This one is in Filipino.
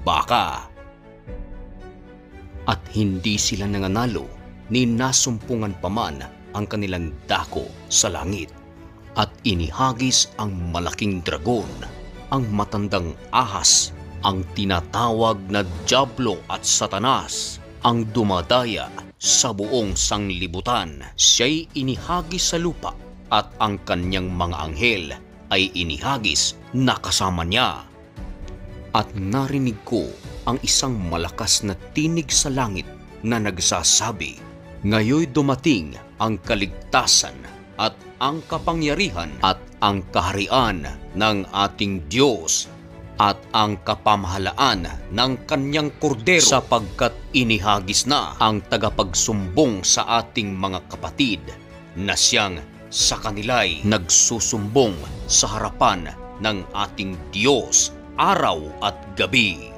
baka. At hindi sila nanganalo ni nasumpungan pa man ang kanilang dako sa langit. At inihagis ang malaking dragon, ang matandang ahas, ang tinatawag na Diablo at Satanas, ang dumadaya sa buong sanglibutan. Siya'y inihagis sa lupa at ang kanyang mga anghel ay inihagis na kasama niya. At narinig ko ang isang malakas na tinig sa langit na nagsasabi, "Ngayoy dumating ang kaligtasan at ang kapangyarihan at ang kaharian ng ating Diyos at ang kapamahalaan ng kanyang kordero, sapagkat inihagis na ang tagapagsumbong sa ating mga kapatid na siyang sa kanila'y nagsusumbong sa harapan ng ating Diyos araw at gabi."